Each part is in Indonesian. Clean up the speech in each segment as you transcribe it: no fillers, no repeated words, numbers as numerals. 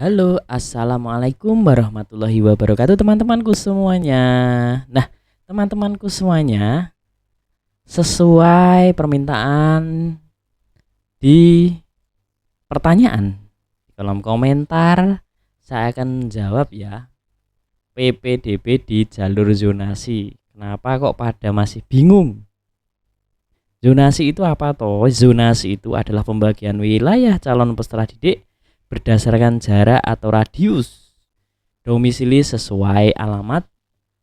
Halo, assalamualaikum warahmatullahi wabarakatuh, teman-temanku semuanya. Nah, teman-temanku semuanya, sesuai permintaan di pertanyaan di kolom komentar, saya akan menjawab ya. PPDB di jalur zonasi. Kenapa kok pada masih bingung? Zonasi itu apa toh? Zonasi itu adalah pembagian wilayah calon peserta didik berdasarkan jarak atau radius domisili sesuai alamat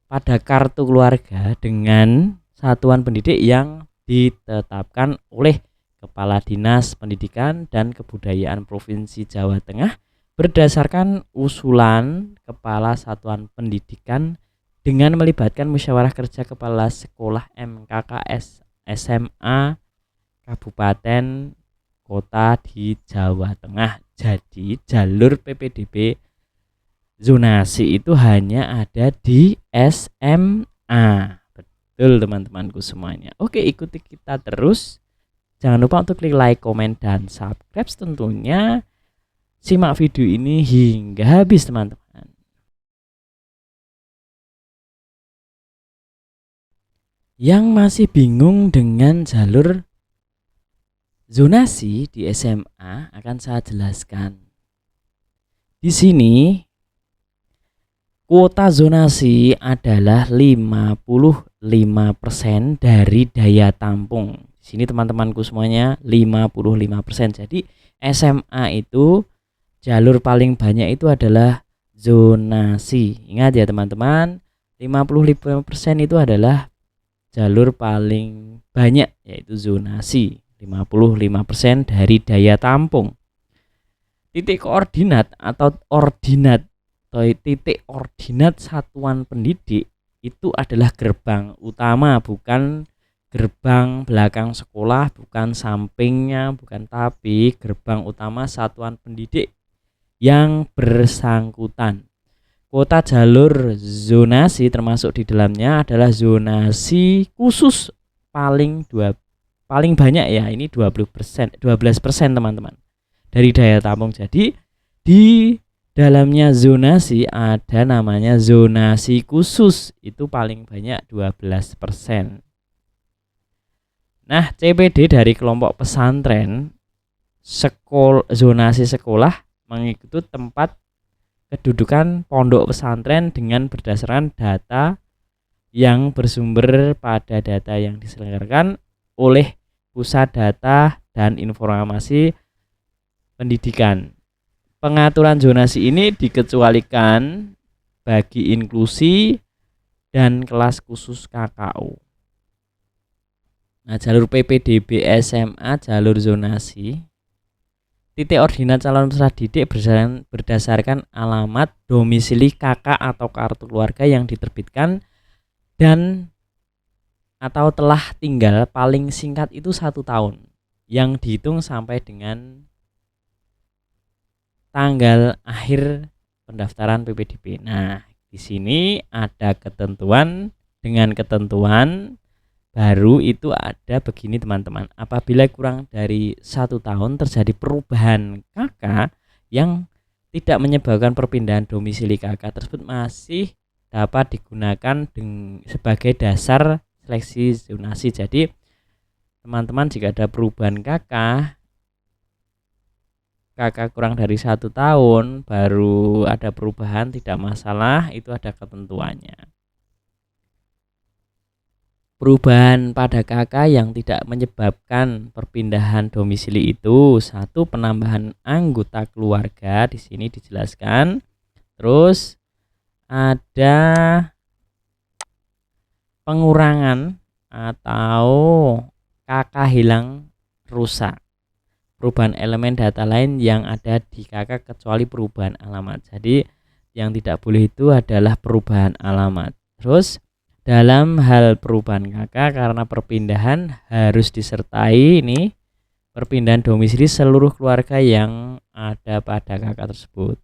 pada kartu keluarga dengan satuan pendidik yang ditetapkan oleh Kepala Dinas Pendidikan dan Kebudayaan Provinsi Jawa Tengah berdasarkan usulan Kepala Satuan Pendidikan dengan melibatkan musyawarah kerja kepala sekolah MKKS SMA kabupaten kota di Jawa Tengah. Jadi jalur PPDB zonasi itu hanya ada di SMA. Betul teman-temanku semuanya. Oke, ikuti kita terus. Jangan lupa untuk klik like, komen, dan subscribe tentunya. Simak video ini hingga habis teman-teman. Yang masih bingung dengan jalur zonasi di SMA akan saya jelaskan. Di sini kuota zonasi adalah 55% dari daya tampung. Di sini teman-temanku semuanya 55%. Jadi SMA itu jalur paling banyak itu adalah zonasi. Ingat ya teman-teman, 55% itu adalah jalur paling banyak yaitu zonasi. 55% dari daya tampung. Titik koordinat atau titik ordinat satuan pendidik itu adalah gerbang utama, bukan gerbang belakang sekolah, bukan sampingnya, bukan, tapi gerbang utama satuan pendidik yang bersangkutan. Kuota jalur zonasi termasuk di dalamnya adalah zonasi khusus paling banyak ya, ini 12% teman-teman dari daya tampung. Jadi di dalamnya zonasi ada namanya zonasi khusus, itu paling banyak 12%. Nah, CPD dari kelompok pesantren zonasi sekolah mengikuti tempat kedudukan pondok pesantren dengan berdasarkan data yang bersumber pada data yang diselenggarakan oleh Pusat Data dan Informasi Pendidikan. Pengaturan zonasi ini dikecualikan bagi inklusi dan kelas khusus KKU. Nah, jalur PPDB SMA jalur zonasi. Titik ordinat calon peserta didik berdasarkan alamat domisili KK atau kartu keluarga yang diterbitkan dan atau telah tinggal paling singkat itu 1 tahun yang dihitung sampai dengan tanggal akhir pendaftaran PPDB. Nah, di sini ada ketentuan. Dengan ketentuan baru itu ada begini teman-teman. Apabila kurang dari 1 tahun terjadi perubahan KK yang tidak menyebabkan perpindahan domisili KK tersebut, masih dapat digunakan sebagai dasar seleksi zonasi. Jadi teman-teman, jika ada perubahan KK kurang dari 1 tahun baru ada perubahan, tidak masalah, itu ada ketentuannya. Perubahan pada KK yang tidak menyebabkan perpindahan domisili itu: 1, penambahan anggota keluarga, di sini dijelaskan. Terus ada pengurangan atau KK hilang rusak, perubahan elemen data lain yang ada di KK kecuali perubahan alamat. Jadi yang tidak boleh itu adalah perubahan alamat. Terus dalam hal perubahan KK karena perpindahan harus disertai ini perpindahan domisili seluruh keluarga yang ada pada KK tersebut.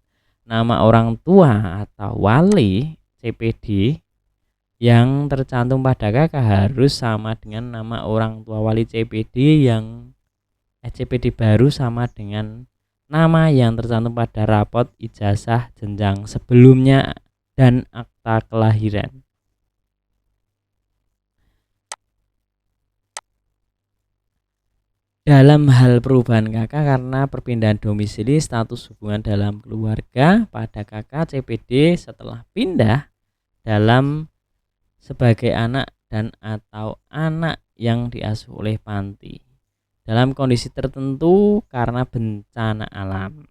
Nama orang tua atau wali CPD yang tercantum pada KK harus sama dengan nama orang tua wali CPD yang CPD baru sama dengan nama yang tercantum pada rapot ijazah jenjang sebelumnya dan akta kelahiran. Dalam hal perubahan kakak karena perpindahan domisili status hubungan dalam keluarga pada kakak CPD setelah pindah dalam sebagai anak dan atau anak yang diasuh oleh panti dalam kondisi tertentu karena bencana alam.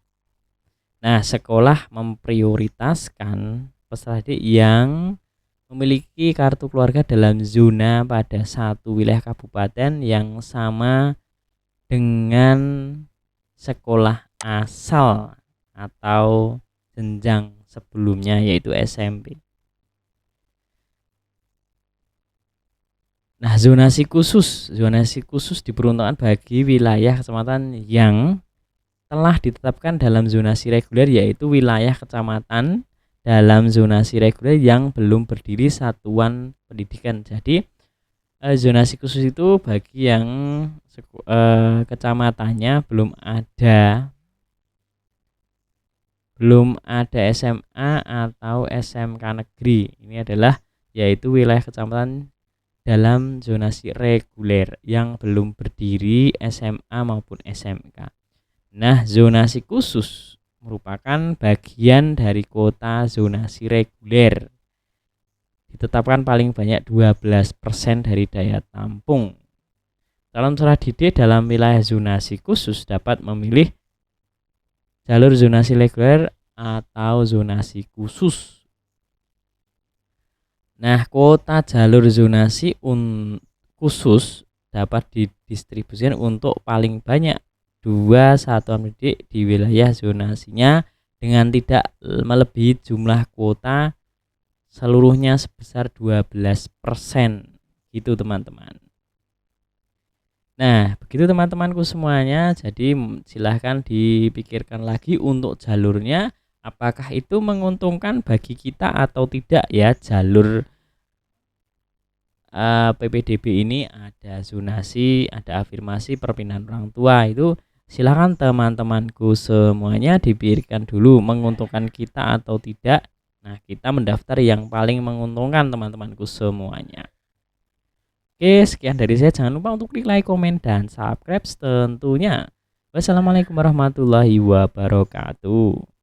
Nah, sekolah memprioritaskan peserta didik yang memiliki kartu keluarga dalam zona pada satu wilayah kabupaten yang sama dengan sekolah asal atau jenjang sebelumnya yaitu SMP. Nah, zonasi khusus diperuntukkan bagi wilayah kecamatan yang telah ditetapkan dalam zonasi reguler, yaitu wilayah kecamatan dalam zonasi reguler yang belum berdiri satuan pendidikan. Jadi zonasi khusus itu bagi yang kecamatannya belum ada SMA atau SMK negeri. Ini adalah yaitu wilayah kecamatan dalam zonasi reguler yang belum berdiri SMA maupun SMK. Nah, zonasi khusus merupakan bagian dari kota zonasi reguler. Ditetapkan paling banyak 12% dari daya tampung. Calon peserta didik dalam wilayah zonasi khusus dapat memilih jalur zonasi reguler atau zonasi khusus. Nah, kuota jalur zonasi khusus dapat didistribusikan untuk paling banyak 2 satuan pendidik di wilayah zonasinya dengan tidak melebihi jumlah kuota seluruhnya sebesar 12%. Gitu teman-teman. Nah, begitu teman-temanku semuanya. Jadi silahkan dipikirkan lagi untuk jalurnya. Apakah itu menguntungkan bagi kita atau tidak ya jalur PPDB ini. Ada zonasi, ada afirmasi perpindahan orang tua. Itu silakan teman-temanku semuanya dipikirkan dulu menguntungkan kita atau tidak. Nah, kita mendaftar yang paling menguntungkan teman-temanku semuanya. Oke, sekian dari saya. Jangan lupa untuk klik like, komen, dan subscribe tentunya. Wassalamualaikum warahmatullahi wabarakatuh.